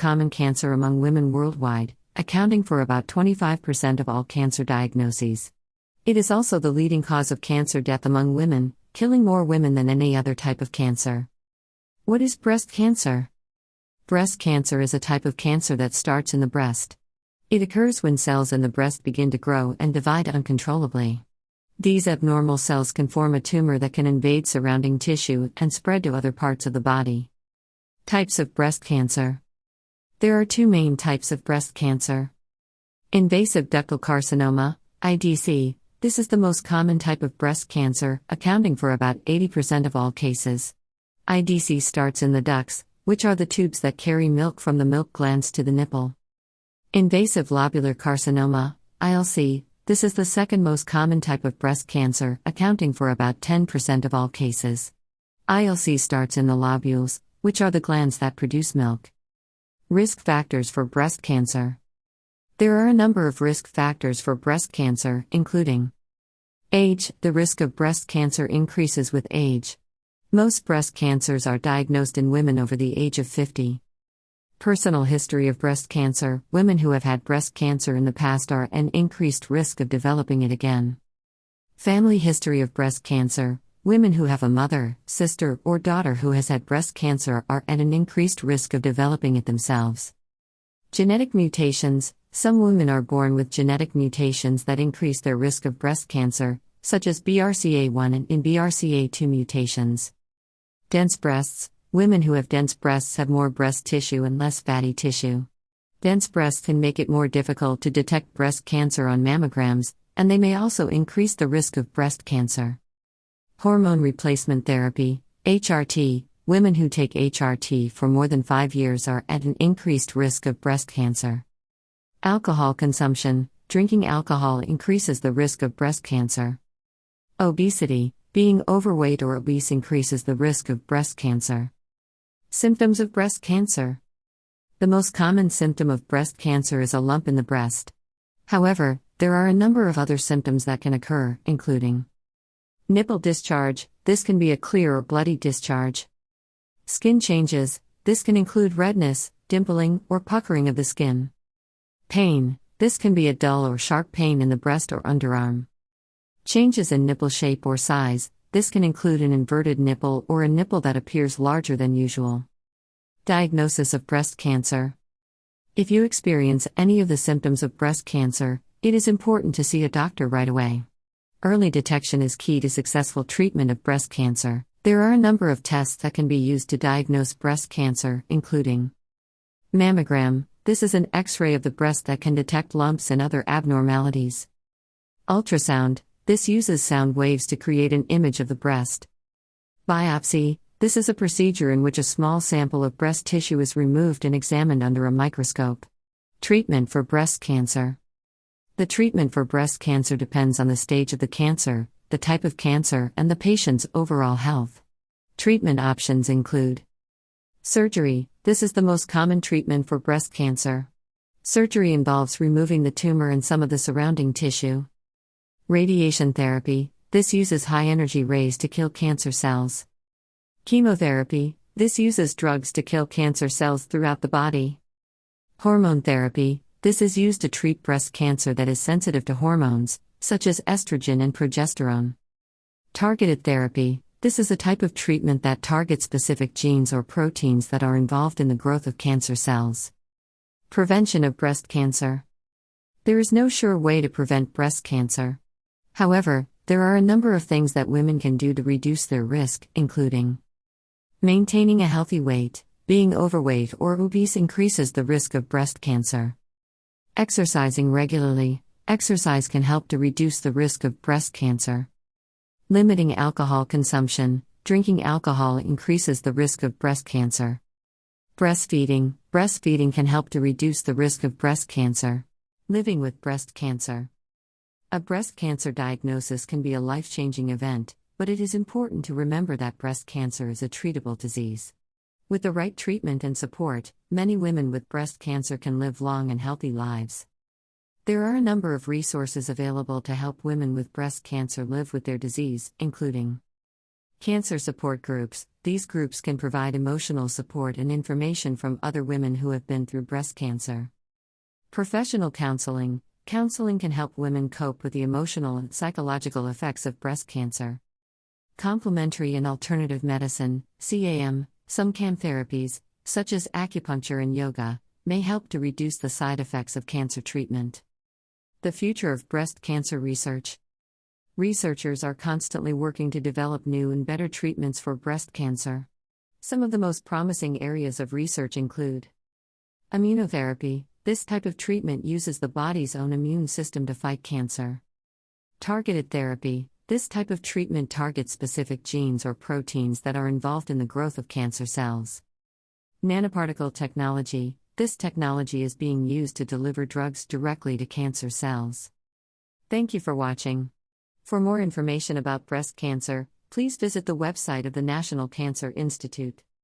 common cancer among women worldwide, accounting for about 25% of all cancer diagnoses. It is also the leading cause of cancer death among women, killing more women than any other type of cancer. What is breast cancer? Breast cancer is a type of cancer that starts in the breast. It occurs when cells in the breast begin to grow and divide uncontrollably. These abnormal cells can form a tumor that can invade surrounding tissue and spread to other parts of the body. Types of breast cancer. There are two main types of breast cancer. Invasive ductal carcinoma, IDC. This is the most common type of breast cancer, accounting for about 80% of all cases. IDC starts in the ducts, which are the tubes that carry milk from the milk glands to the nipple. Invasive lobular carcinoma, ILC. This is the second most common type of breast cancer, accounting for about 10% of all cases. ILC starts in the lobules, which are the glands that produce milk. Risk factors for breast cancer. There are a number of risk factors for breast cancer, including age. The risk of breast cancer increases with age. Most breast cancers are diagnosed in women over the age of 50. Personal history of breast cancer. Women who have had breast cancer in the past are at an increased risk of developing it again. Family history of breast cancer. Women who have a mother, sister, or daughter who has had breast cancer are at an increased risk of developing it themselves. Genetic mutations. Some women are born with genetic mutations that increase their risk of breast cancer, such as BRCA1 and BRCA2 mutations. Dense breasts. Women who have dense breasts have more breast tissue and less fatty tissue. Dense breasts can make it more difficult to detect breast cancer on mammograms, and they may also increase the risk of breast cancer. Hormone replacement therapy, HRT. Women who take HRT for more than 5 years are at an increased risk of breast cancer. Alcohol consumption. Drinking alcohol increases the risk of breast cancer. Obesity. Being overweight or obese increases the risk of breast cancer. Symptoms of breast cancer. The most common symptom of breast cancer is a lump in the breast. However, there are a number of other symptoms that can occur, including nipple discharge. This can be a clear or bloody discharge. Skin changes. This can include redness, dimpling, or puckering of the skin. Pain. This can be a dull or sharp pain in the breast or underarm. Changes in nipple shape or size. This can include an inverted nipple or a nipple that appears larger than usual. Diagnosis of breast cancer. If you experience any of the symptoms of breast cancer, it is important to see a doctor right away. Early detection is key to successful treatment of breast cancer. There are a number of tests that can be used to diagnose breast cancer, including mammogram. This is an X-ray of the breast that can detect lumps and other abnormalities. Ultrasound. This uses sound waves to create an image of the breast. Biopsy. This is a procedure in which a small sample of breast tissue is removed and examined under a microscope. Treatment for breast cancer. The treatment for breast cancer depends on the stage of the cancer, the type of cancer, and the patient's overall health. Treatment options include surgery. This is the most common treatment for breast cancer. Surgery involves removing the tumor and some of the surrounding tissue. Radiation therapy. This uses high-energy rays to kill cancer cells. Chemotherapy. This uses drugs to kill cancer cells throughout the body. Hormone therapy. This is used to treat breast cancer that is sensitive to hormones, such as estrogen and progesterone. Targeted therapy. This is a type of treatment that targets specific genes or proteins that are involved in the growth of cancer cells. Prevention of breast cancer. There is no sure way to prevent breast cancer. However, there are a number of things that women can do to reduce their risk, including maintaining a healthy weight. Being overweight or obese increases the risk of breast cancer. Exercising regularly. Exercise can help to reduce the risk of breast cancer. Limiting alcohol consumption. Drinking alcohol increases the risk of breast cancer. Breastfeeding. Breastfeeding can help to reduce the risk of breast cancer. Living with breast cancer. A breast cancer diagnosis can be a life-changing event, but it is important to remember that breast cancer is a treatable disease. With the right treatment and support, many women with breast cancer can live long and healthy lives. There are a number of resources available to help women with breast cancer live with their disease, including Cancer support groups. These groups can provide emotional support and information from other women who have been through breast cancer. Professional counseling. Counseling can help women cope with the emotional and psychological effects of breast cancer. Complementary and alternative medicine, CAM. Some CAM therapies, such as acupuncture and yoga, may help to reduce the side effects of cancer treatment. The future of breast cancer research. Researchers are constantly working to develop new and better treatments for breast cancer. Some of the most promising areas of research include immunotherapy. This type of treatment uses the body's own immune system to fight cancer. Targeted therapy. This type of treatment targets specific genes or proteins that are involved in the growth of cancer cells. Nanoparticle technology. This technology is being used to deliver drugs directly to cancer cells. Thank you for watching. For more information about breast cancer, please visit the website of the National Cancer Institute.